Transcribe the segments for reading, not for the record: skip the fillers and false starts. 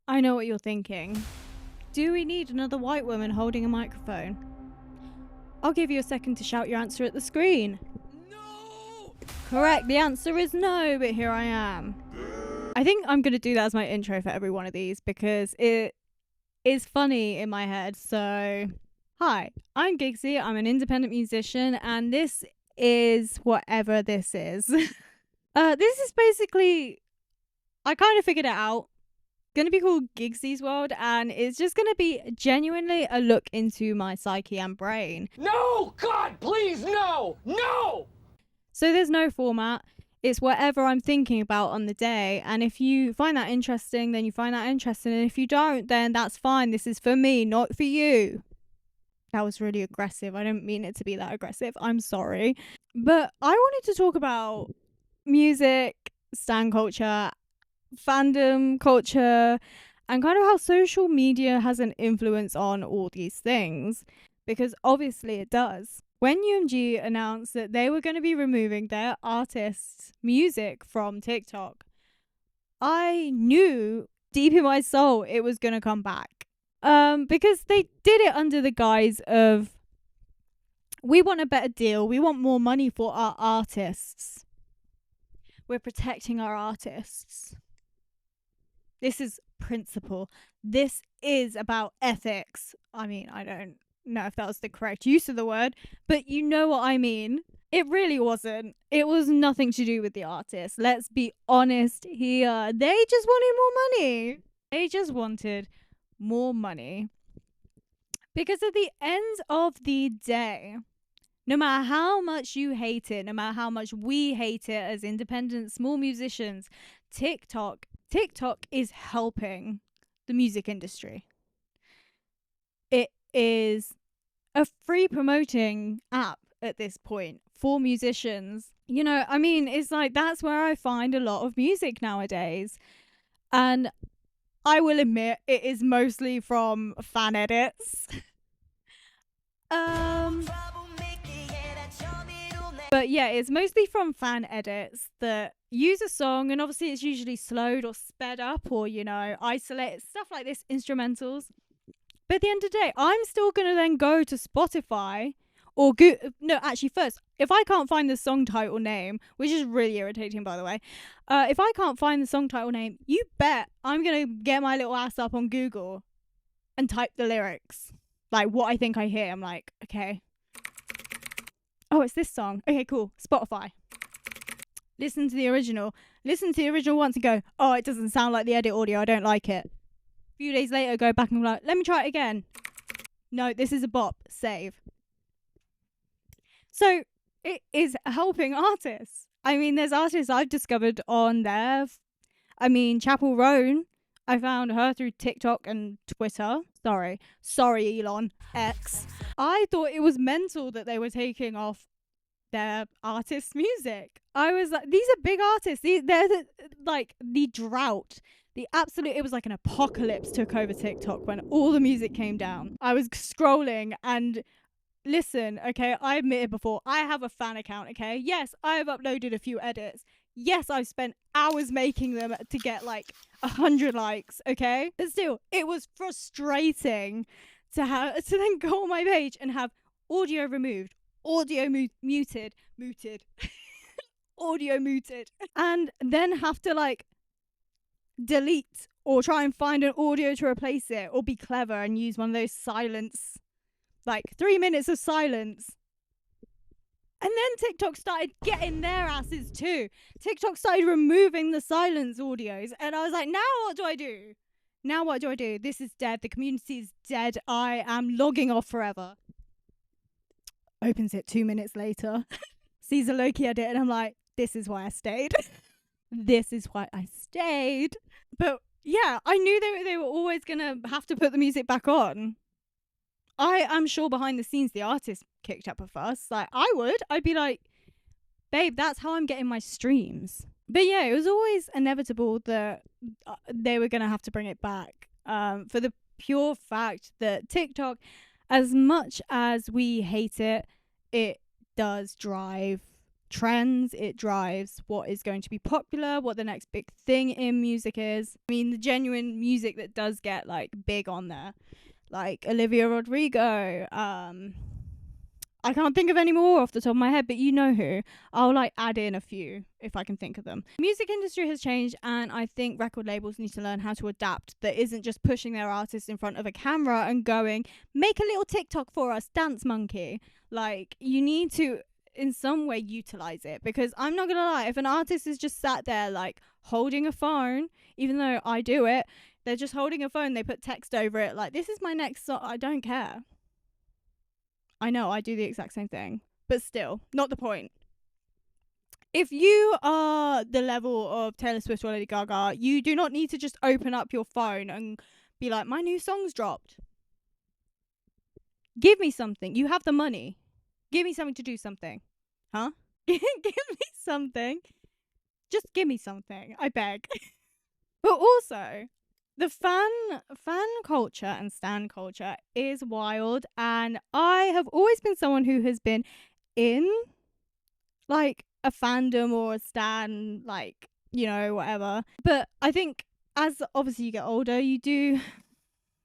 I know what you're thinking. Do we need another white woman holding a microphone? I'll give you a second to shout your answer at the screen. No! Correct, the answer is no, but here I am. I think I'm going to do that as my intro for every one of these because it is funny in my head. So, hi, I'm Giggsy, I'm an independent musician, and this is whatever this is. This is basically, I kind of figured it out. Going to be called Giggsy's World, and it's just going to be genuinely a look into my psyche and brain. No! God, please, no! No! So there's no format. It's whatever I'm thinking about on the day. And if you find that interesting, then you find that interesting. And if you don't, then that's fine. This is for me, not for you. That was really aggressive. I didn't mean it to be that aggressive. I'm sorry. But I wanted to talk about music, stan culture, fandom culture, and kind of how social media has an influence on all these things, because obviously it does. When UMG announced that they were going to be removing their artists' music from TikTok, I knew deep in my soul it was going to come back, because they did it under the guise of, we want a better deal, we want more money for our artists, we're protecting our artists. This is principle. This is about ethics. I mean, I don't know if that was the correct use of the word, but you know what I mean. It really wasn't. It was nothing to do with the artist. Let's be honest here. They just wanted more money. They just wanted more money. Because at the end of the day, no matter how much you hate it, no matter how much we hate it as independent small musicians, TikTok is helping the music industry. It is a free promoting app at this point for musicians. You know, I mean, it's like that's where I find a lot of music nowadays. And I will admit it is mostly from fan edits. But yeah, it's mostly from fan edits that use a song, and obviously it's usually slowed or sped up or, you know, isolated, stuff like this, instrumentals. But at the end of the day, I'm still going to then go to Spotify or first, if I can't find the song title name, which is really irritating, by the way, if I can't find the song title name, you bet I'm going to get my little ass up on Google and type the lyrics. Like what I think I hear. I'm like, okay. Oh, it's this song. Okay, cool. Spotify. Listen to the original. Listen to the original once and go, oh, it doesn't sound like the edit audio. I don't like it. A few days later, go back and be like, let me try it again. No, this is a bop. Save. So it is helping artists. I mean, there's artists I've discovered on there. I mean, Chapel Roan. I found her through TikTok and Twitter. Sorry, Elon X. I thought it was mental that they were taking off their artists' music. I was like, these are big artists. They're the drought. It was like an apocalypse took over TikTok when all the music came down. I was scrolling and listen, okay, I admitted before, I have a fan account, okay? Yes, I have uploaded a few edits. Yes, I've spent hours making them to get like 100 likes, okay? But still, it was frustrating to then go on my page and have audio removed, audio muted, audio muted, and then have to like delete or try and find an audio to replace it, or be clever and use one of those silence, like 3 minutes of silence. And then TikTok started getting their asses too. TikTok started removing the silence audios. And I was like, now what do I do? Now what do I do? This is dead. The community is dead. I am logging off forever. Opens it 2 minutes later. Sees a Loki edit and I'm like, this is why I stayed. This is why I stayed. But yeah, I knew they were always going to have to put the music back on. I am sure behind the scenes the artist kicked up a fuss. Like, I'd be like, babe, that's how I'm getting my streams. But yeah, it was always inevitable that they were going to have to bring it back, for the pure fact that TikTok, as much as we hate it, it does drive trends, it drives what is going to be popular, what the next big thing in music is. I mean, the genuine music that does get like big on there, like Olivia Rodrigo, I can't think of any more off the top of my head, but you know who. I'll like add in a few if I can think of them. The music industry has changed, and I think record labels need to learn how to adapt. That isn't just pushing their artists in front of a camera and going, make a little TikTok for us, dance monkey. Like, you need to in some way utilize it, because I'm not gonna lie, if an artist is just sat there like holding a phone, even though I do it, they're just holding a phone, they put text over it like, this is my next song, I don't care. I know, I do the exact same thing. But still, not the point. If you are the level of Taylor Swift or Lady Gaga, you do not need to just open up your phone and be like, my new song's dropped. Give me something. You have the money. Give me something to do something. Huh? Give me something. Just give me something. I beg. But also, the fan culture and stan culture is wild, and I have always been someone who has been in like a fandom or a stan, like, you know, whatever. But I think as obviously you get older, you do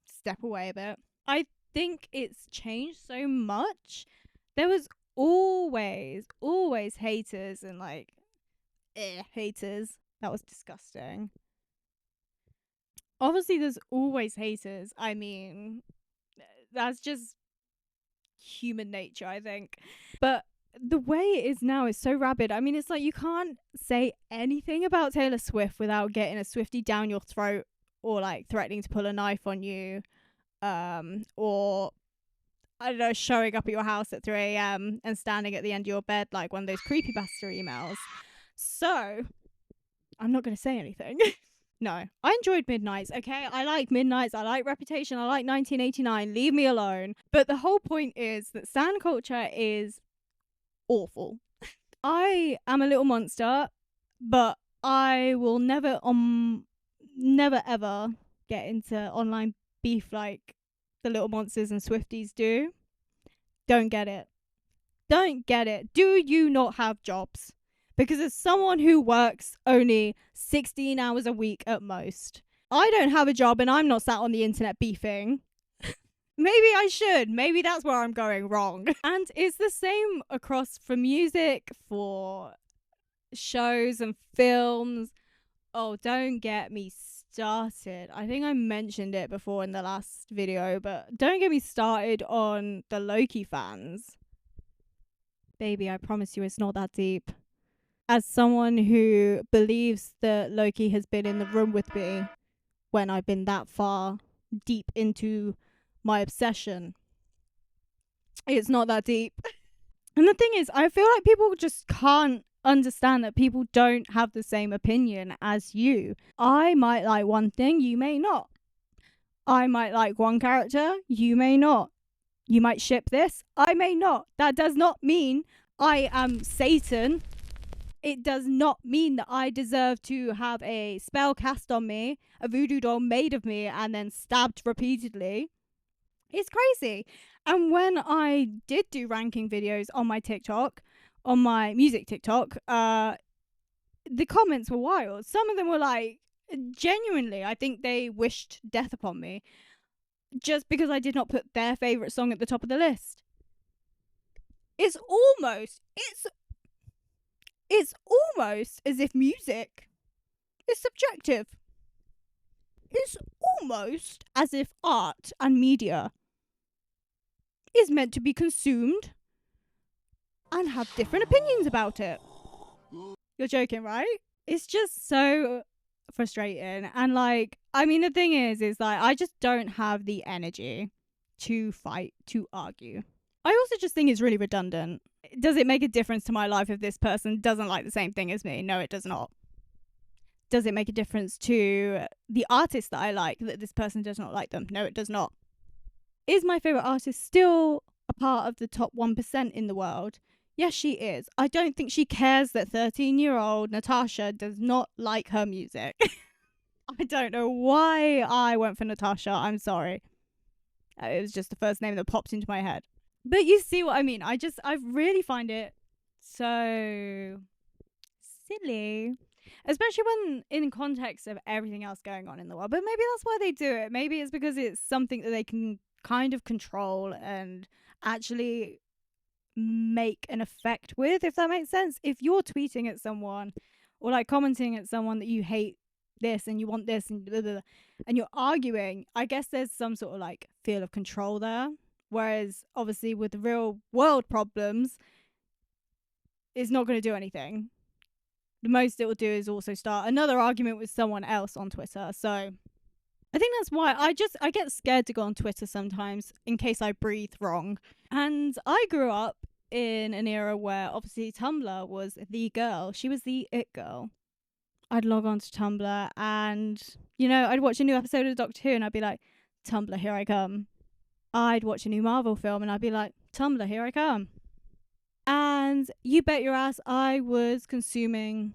step away a bit. I think it's changed so much. There was always haters and like haters. That was disgusting. Obviously there's always haters. I mean, that's just human nature, I think. But the way it is now is so rabid. I mean, it's like you can't say anything about Taylor Swift without getting a Swiftie down your throat, or like threatening to pull a knife on you, or I don't know, showing up at your house at 3 a.m. and standing at the end of your bed like one of those creepypasta emails. So I'm not going to say anything. No, I enjoyed Midnights, okay? I like Midnights, I like Reputation, I like 1989, leave me alone. But the whole point is that stan culture is awful. I am a little monster, but I will never ever get into online beef like the little monsters and Swifties do. Don't get it. Don't get it. Do you not have jobs? Because as someone who works only 16 hours a week at most, I don't have a job and I'm not sat on the internet beefing. Maybe I should. Maybe that's where I'm going wrong. And it's the same across for music, for shows and films. Oh, don't get me started. I think I mentioned it before in the last video, but don't get me started on the Loki fans. Baby, I promise you it's not that deep. As someone who believes that Loki has been in the room with me when I've been that far deep into my obsession, it's not that deep. And the thing is, I feel like people just can't understand that people don't have the same opinion as you. I might like one thing, you may not. I might like one character, you may not. You might ship this, I may not. That does not mean I am Satan. It does not mean that I deserve to have a spell cast on me, a voodoo doll made of me, and then stabbed repeatedly. It's crazy. And when I did do ranking videos on my TikTok, on my music TikTok, the comments were wild. Some of them were like, genuinely, I think they wished death upon me just because I did not put their favourite song at the top of the list. It's almost as if music is subjective. It's almost as if art and media is meant to be consumed and have different opinions about it. You're joking, right? It's just so frustrating. And like, I mean, the thing is like, I just don't have the energy to fight, to argue. I also just think it's really redundant. Does it make a difference to my life if this person doesn't like the same thing as me? No, it does not. Does it make a difference to the artist that I like that this person does not like them? No, it does not. Is my favourite artist still a part of the top 1% in the world? Yes, she is. I don't think she cares that 13-year-old Natasha does not like her music. I don't know why I went for Natasha. I'm sorry. It was just the first name that popped into my head. But you see what I mean. I really find it so silly. Especially when in context of everything else going on in the world. But maybe that's why they do it. Maybe it's because it's something that they can kind of control and actually make an effect with, if that makes sense. If you're tweeting at someone or like commenting at someone that you hate this and you want this and blah, blah, blah, and you're arguing, I guess there's some sort of like feel of control there. Whereas obviously with the real world problems, it's not going to do anything. The most it will do is also start another argument with someone else on Twitter. So I think that's why I get scared to go on Twitter sometimes in case I breathe wrong. And I grew up in an era where obviously Tumblr was the girl. She was the it girl. I'd log on to Tumblr and, you know, I'd watch a new episode of Doctor Who and I'd be like, Tumblr, here I come. I'd watch a new Marvel film and I'd be like, Tumblr, here I come. And you bet your ass I was consuming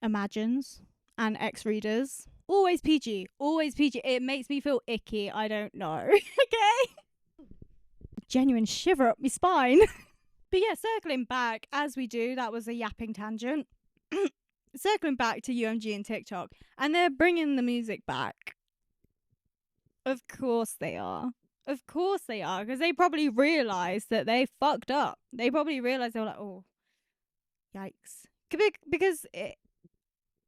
Imagines and X-Readers. Always PG. Always PG. It makes me feel icky. I don't know. Okay? Genuine shiver up my spine. But yeah, circling back, as we do, that was a yapping tangent. Circling back to UMG and TikTok. And they're bringing the music back. Of course they are. Of course they are. Because they probably realised that they fucked up. They probably realised they were like, oh, yikes. Because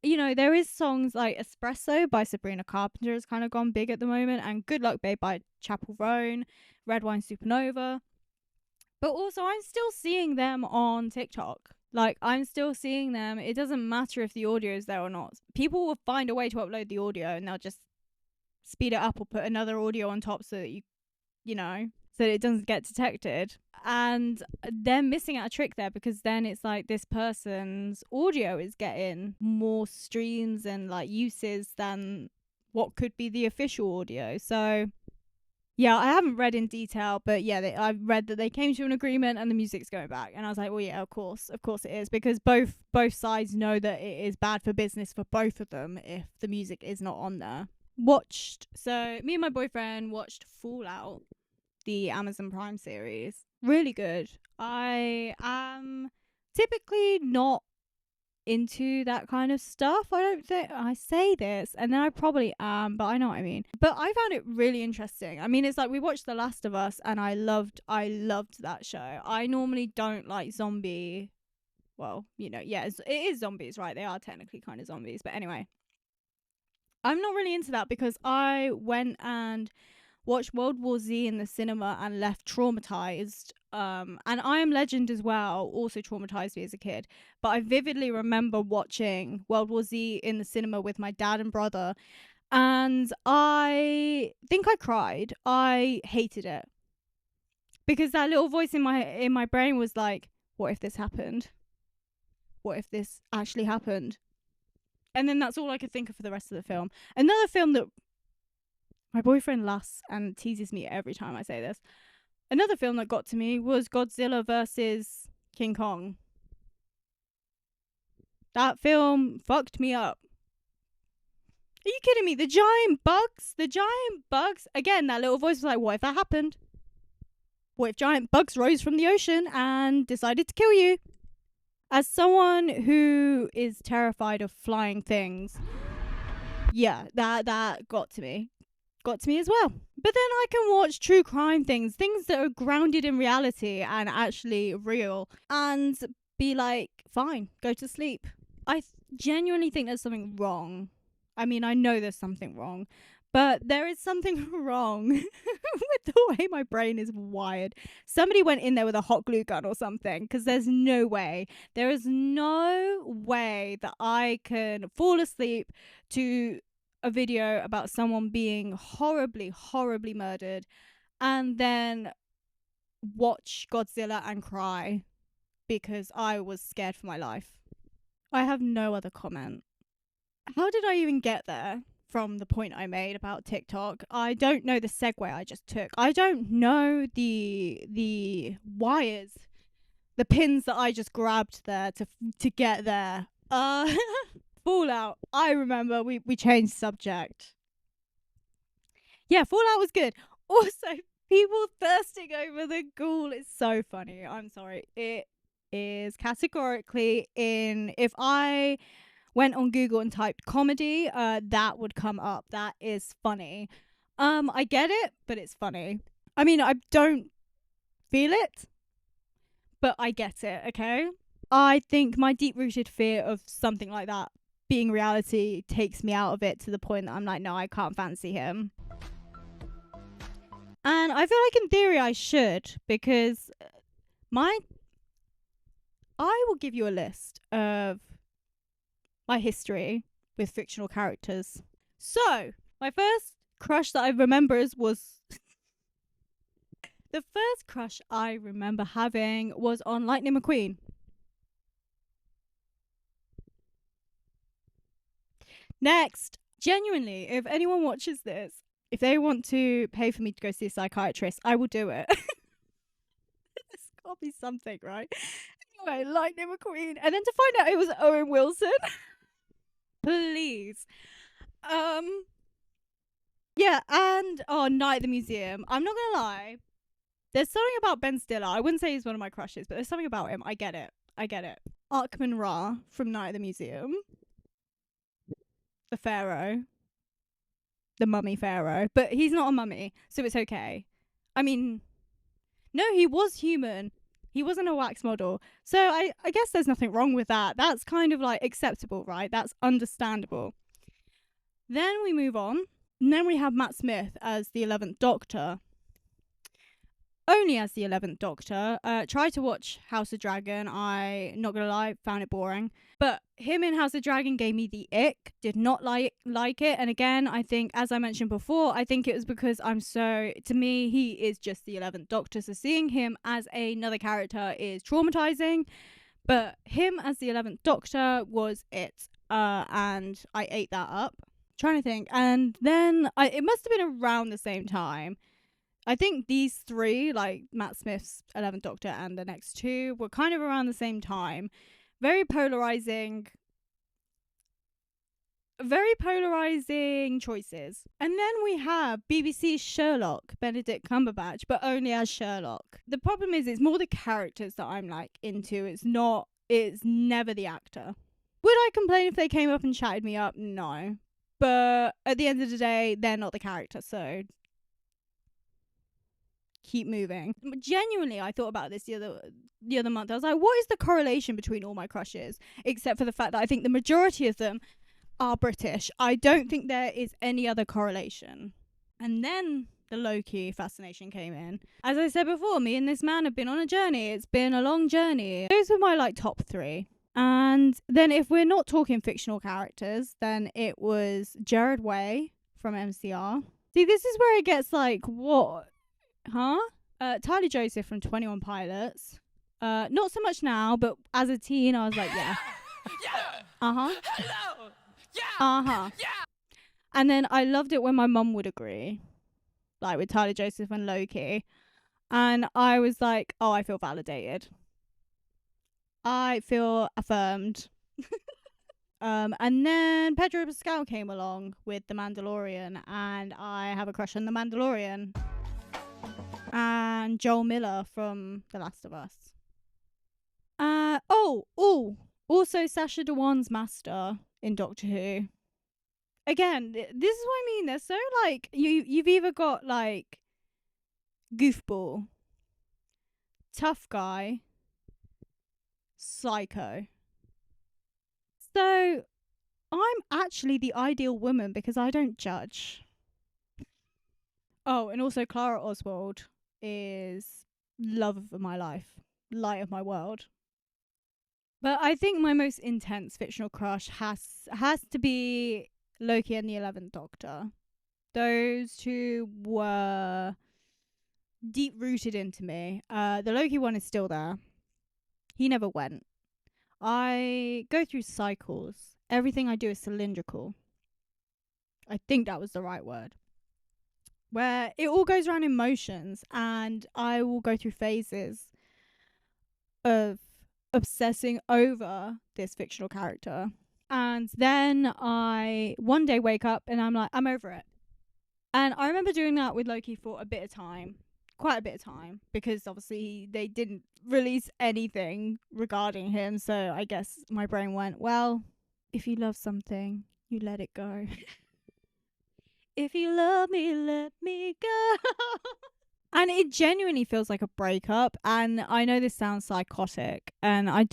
you know, there is songs like Espresso by Sabrina Carpenter has kind of gone big at the moment, and Good Luck Babe by Chapel Roan, Red Wine Supernova. But also, I'm still seeing them on TikTok. Like, I'm still seeing them. It doesn't matter if the audio is there or not. People will find a way to upload the audio, and they'll just speed it up or put another audio on top so that you know, so that it doesn't get detected. And they're missing out a trick there, because then it's like this person's audio is getting more streams and like uses than what could be the official audio. So yeah, I haven't read in detail, but yeah, I've read that they came to an agreement and the music's going back. And I was like, well, yeah, of course it is, because both sides know that it is bad for business for both of them if the music is not on there. So me and my boyfriend watched Fallout, the Amazon Prime series. Really good. I am typically not into that kind of stuff. I don't think I say this, and then I probably am, but I know what I mean. But I found it really interesting. I mean, it's like we watched The Last of Us, and I loved that show. I normally don't like zombie. Well, you know, yeah, it is zombies, right? They are technically kind of zombies, but anyway, I'm not really into that because I went and watched World War Z in the cinema and left traumatized. And I Am Legend as well also traumatized me as a kid. But I vividly remember watching World War Z in the cinema with my dad and brother. And I think I cried. I hated it. Because that little voice in my brain was like, what if this happened? What if this actually happened? And then that's all I could think of for the rest of the film. Another film that my boyfriend laughs and teases me every time I say this. Another film that got to me was Godzilla versus King Kong. That film fucked me up. Are you kidding me? The giant bugs. Again, that little voice was like, what if that happened? What if giant bugs rose from the ocean and decided to kill you? As someone who is terrified of flying things, yeah, that got to me. Got to me as well. But then I can watch true crime things that are grounded in reality and actually real, and be like, fine, go to sleep. I genuinely think there's something wrong. I mean, I know there's something wrong, but there is something wrong with the way my brain is wired. Somebody went in there with a hot glue gun or something, because there is no way that I can fall asleep to a video about someone being horribly, horribly murdered and then watch Godzilla and cry because I was scared for my life. I have no other comment. How did I even get there from the point I made about TikTok? I don't know the segue I just took. I don't know the wires, the pins that I just grabbed there to get there. Fallout. I remember we changed subject. Yeah, Fallout was good. Also, people thirsting over the ghoul is so funny. I'm sorry. is categorically in. If I went on Google and typed comedy, that would come up. That is funny. I get it, but it's funny. I mean, I don't feel it, but I get it, okay? I think my deep-rooted fear of something like that being reality takes me out of it to the point that I'm like, no, I can't fancy him. And I feel like in theory I should, because I will give you a list of my history with fictional characters. So, my first crush that I remember was the first crush I remember having was on Lightning McQueen. Next, genuinely, if anyone watches this, if they want to pay for me to go see a psychiatrist, I will do it. There's gotta be something, right? Anyway, Lightning McQueen. And then to find out it was Owen Wilson. Please. Yeah, and Night at the Museum. I'm not gonna lie. There's something about Ben Stiller. I wouldn't say he's one of my crushes, but there's something about him. I get it. Arkman Ra from Night at the Museum. The Pharaoh. The mummy Pharaoh. But he's not a mummy, so it's okay. I mean, no, he was human. He wasn't a wax model. So I guess there's nothing wrong with that. That's kind of like acceptable, right? That's understandable. Then we move on. And then we have Matt Smith as the 11th Doctor. Only as the 11th Doctor. Tried to watch House of Dragon. I, not gonna lie, found it boring. But him in House of Dragon gave me the ick. Did not like it. And again, I think, as I mentioned before, I think it was because to me, he is just the 11th Doctor. So seeing him as another character is traumatizing. But him as the 11th Doctor was it. And I ate that up. Trying to think. And then it must have been around the same time. I think these three, like Matt Smith's 11th Doctor and the next two, were kind of around the same time. Very polarizing choices. And then we have BBC's Sherlock, Benedict Cumberbatch, but only as Sherlock. The problem is it's more the characters that I'm like into. It's never the actor. Would I complain if they came up and chatted me up? No. But at the end of the day, they're not the character, so keep moving. Genuinely, I thought about this the other month. I was like, what is the correlation between all my crushes? Except for the fact that I think the majority of them are British. I don't think there is any other correlation. And then the Loki fascination came in. As I said before, me and this man have been on a journey. It's been a long journey. Those were my top three. And then if we're not talking fictional characters, then it was Jared Way from MCR. See, this is where it gets like, what? Huh? Tyler Joseph from 21 Pilots. Not so much now, but as a teen, I was like, yeah. Yeah. Uh-huh. Hello. Yeah. Uh-huh. Yeah. And then I loved it when my mum would agree. Like with Tyler Joseph and Loki. And I was like, oh, I feel validated. I feel affirmed. And then Pedro Pascal came along with The Mandalorian, and I have a crush on The Mandalorian. And Joel Miller from The Last of Us. Also Sacha Dhawan's master in Doctor Who. Again, this is what I mean. They're so like you've either got like goofball, tough guy, psycho. So I'm actually the ideal woman because I don't judge. Oh, and also Clara Oswald is love of my life, light of my world. But I think my most intense fictional crush has to be Loki and the 11th Doctor. Those two were deep rooted into me. The Loki one is still there. He never went. I go through cycles. Everything I do is cylindrical. I think that was the right word. Where it all goes around in motions, and I will go through phases of obsessing over this fictional character. And then I one day wake up and I'm like, I'm over it. And I remember doing that with Loki for a bit of time. quite a bit of time, because obviously they didn't release anything regarding him. So I guess my brain went, well, if you love something, you let it go. If you love me, let me go. And it genuinely feels like a breakup. And I know this sounds psychotic, and I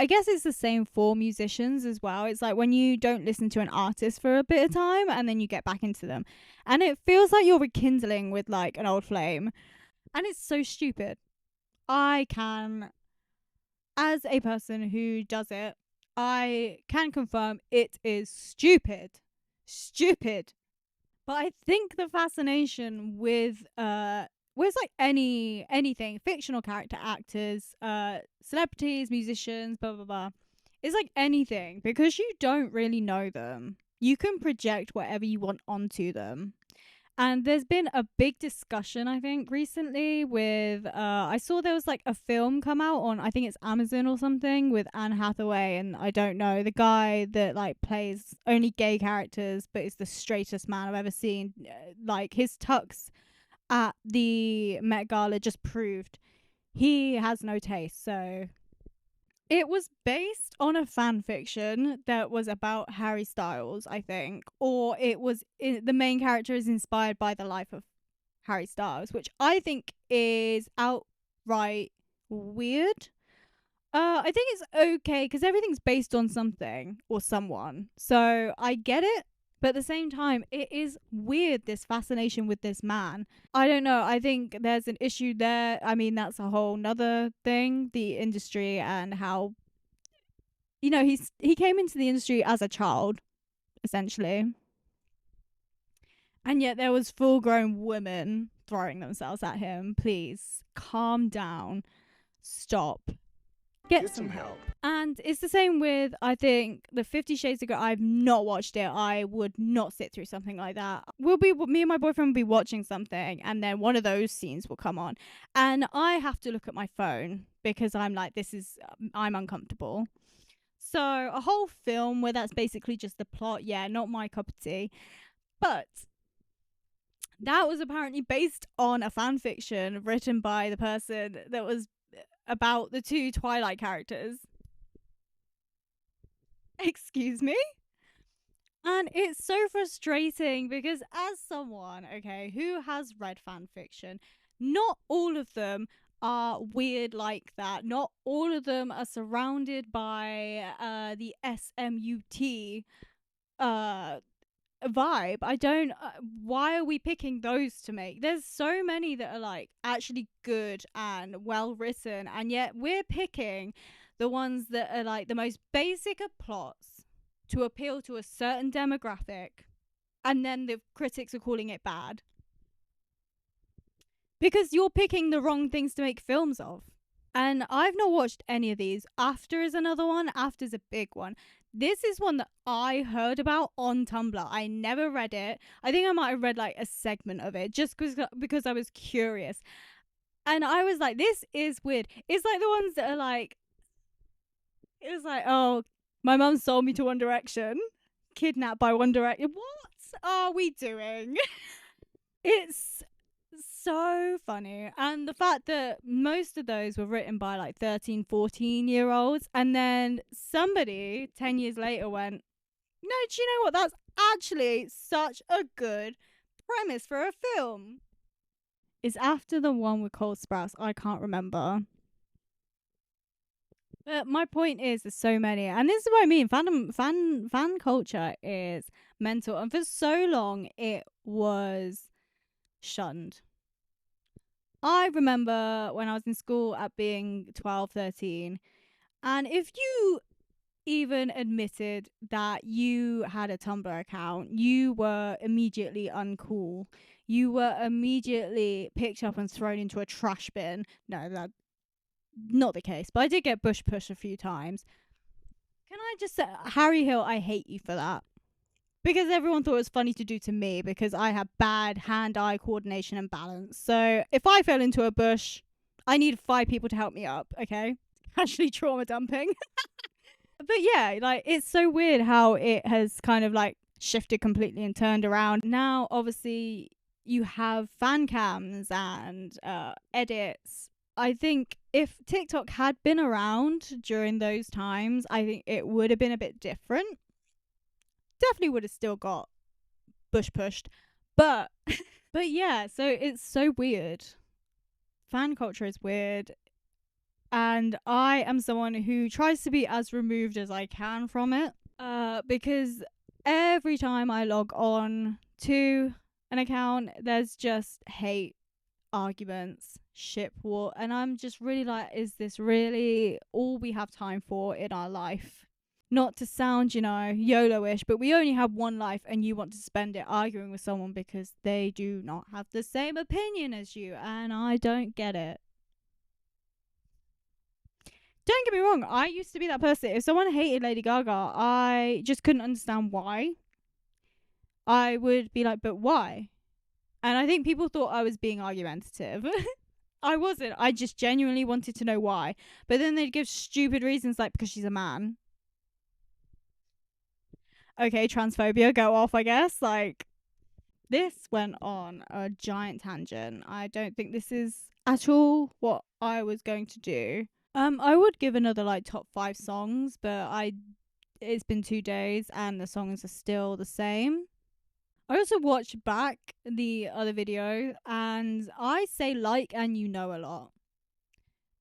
guess it's the same for musicians as well. It's like when you don't listen to an artist for a bit of time and then you get back into them. And it feels like you're rekindling with like an old flame. And it's so stupid. I can, as a person who does it, I can confirm it is stupid. Stupid. But I think the fascination with like anything, fictional character actors, celebrities, musicians, blah blah blah, it's like anything, because you don't really know them. You can project whatever you want onto them. And there's been a big discussion, I think, recently with I saw there was like a film come out on, I think it's Amazon or something, with Anne Hathaway, and I don't know, the guy that like plays only gay characters but is the straightest man I've ever seen. Like his tux at the Met Gala just proved he has no taste. So it was based on a fan fiction that was about Harry Styles, I think, or the main character is inspired by the life of Harry Styles, which I think is outright weird. I think it's okay because everything's based on something or someone, so I get it. But at the same time, it is weird, this fascination with this man. I don't know. I think there's an issue there. I mean, that's a whole nother thing, the industry and how, he came into the industry as a child, essentially. And yet there was full-grown women throwing themselves at him. Please, calm down. Stop. Get some help. And it's the same with, I think, the 50 Shades of Grey. I've not watched it. I would not sit through something like that. Me and my boyfriend will be watching something, and then one of those scenes will come on, and I have to look at my phone because I'm like, I'm uncomfortable. So a whole film where that's basically just the plot, yeah, not my cup of tea. But that was apparently based on a fan fiction written by the person that was about the two Twilight characters. Excuse me? And it's so frustrating because as someone, okay, who has read fan fiction, not all of them are weird like that. Not all of them are surrounded by the SMUT vibe. I don't why are we picking those to make? There's so many that are like actually good and well written, and yet we're picking the ones that are like the most basic of plots to appeal to a certain demographic, and then the critics are calling it bad because you're picking the wrong things to make films of. And I've not watched any of these. After is another one. After's a big one. This is one that I heard about on Tumblr. I never read it. I think I might have read like a segment of it just because I was curious. And I was like, this is weird. It's like the ones that are like, it was like, oh, my mum sold me to One Direction. Kidnapped by One Direction. What are we doing? It's so funny. And the fact that most of those were written by like 13, 14-year-olds, and then somebody 10 years later went, no, do you know what? That's actually such a good premise for a film. It's after the one with Cole Sprouse. I can't remember. But my point is, there's so many, and this is what I mean. Fan culture is mental, and for so long it was shunned. I remember when I was in school at being 12, 13, and if you even admitted that you had a Tumblr account, you were immediately uncool. You were immediately picked up and thrown into a trash bin. No, that's not the case, but I did get bush pushed a few times. Can I just say, Harry Hill, I hate you for that. Because everyone thought it was funny to do to me because I have bad hand-eye coordination and balance. So if I fell into a bush, I need 5 people to help me up, okay? Actually trauma dumping. But yeah, like, it's so weird how it has kind of like shifted completely and turned around. Now, obviously, you have fan cams and edits. I think if TikTok had been around during those times, I think it would have been a bit different. Definitely would have still got bush pushed. But but yeah, so it's so weird. Fan culture is weird. And I am someone who tries to be as removed as I can from it. Because every time I log on to an account, there's just hate, arguments, ship war, and I'm just really like, is this really all we have time for in our life? Not to sound, YOLO-ish, but we only have one life, and you want to spend it arguing with someone because they do not have the same opinion as you, and I don't get it. Don't get me wrong, I used to be that person. If someone hated Lady Gaga, I just couldn't understand why. I would be like, but why? And I think people thought I was being argumentative. I wasn't. I just genuinely wanted to know why. But then they'd give stupid reasons like because she's a man. Okay, transphobia, go off, I guess. Like, this went on a giant tangent. I don't think this is at all what I was going to do. I would give another like top 5 songs, but it's been 2 days and the songs are still the same. I also watched back the other video and I say like and a lot.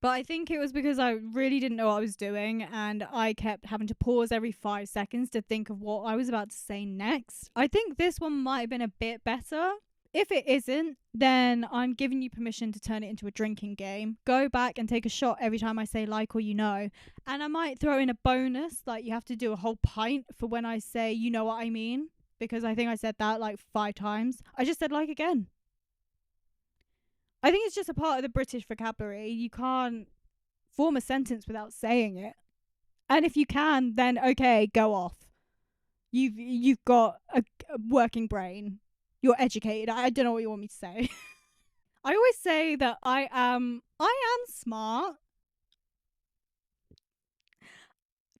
But I think it was because I really didn't know what I was doing and I kept having to pause every 5 seconds to think of what I was about to say next. I think this one might have been a bit better. If it isn't, then I'm giving you permission to turn it into a drinking game. Go back and take a shot every time I say like or And I might throw in a bonus, like you have to do a whole pint for when I say you know what I mean. Because I think I said that like 5 times. I just said like again. I think it's just a part of the British vocabulary. You can't form a sentence without saying it. And if you can, then okay, go off. You've got a working brain. You're educated. I don't know what you want me to say. I always say that I am smart.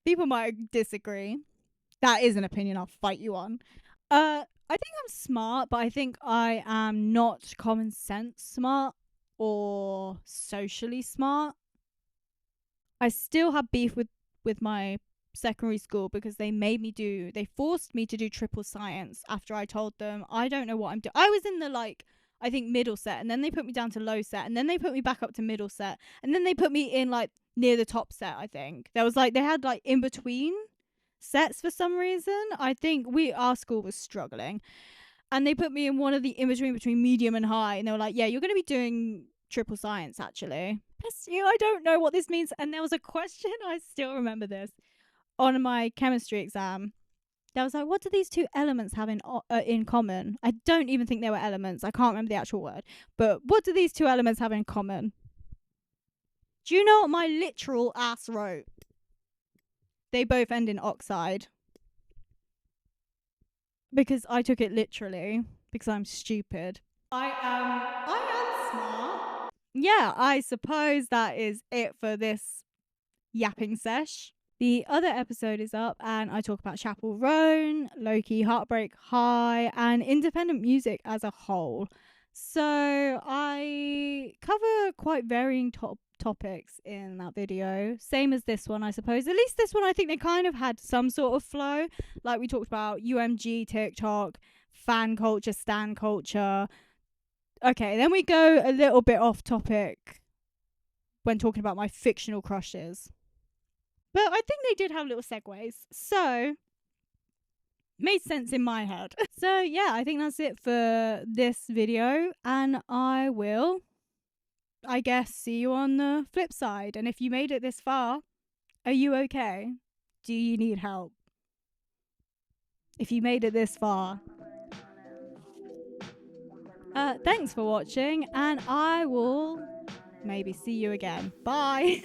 People might disagree. That is an opinion I'll fight you on. I think I'm smart, but I think I am not common sense smart or socially smart. I still have beef with my secondary school because they forced me to do triple science after I told them I don't know what I'm doing. I was in the I think middle set, and then they put me down to low set, and then they put me back up to middle set, and then they put me in near the top set. I think there was they had in between sets for some reason. I think our school was struggling, and they put me in one of the in between medium and high, and they were like, yeah, you're going to be doing triple science actually. Bless you, I don't know what this means. And there was a question, I still remember this, on my chemistry exam. There was what do these 2 elements have in common? I don't even think they were elements. I can't remember the actual word. But what do these 2 elements have in common? Do you know what my literal ass wrote? They both end in oxide. Because I took it literally. Because I'm stupid. I am smart. Yeah, I suppose that is it for this yapping sesh. The other episode is up and I talk about Chapel Roan, Low-Key Heartbreak High, and independent music as a whole. So I cover quite varying topics in that video. Same as this one, I suppose. At least this one, I think they kind of had some sort of flow. Like we talked about UMG, TikTok, fan culture, stan culture. Okay, then we go a little bit off topic when talking about my fictional crushes. But I think they did have little segues. So, made sense in my head. So, yeah, I think that's it for this video. And I will, I guess, see you on the flip side. And if you made it this far, are you okay? Do you need help? If you made it this far. Thanks for watching. And I will maybe see you again. Bye.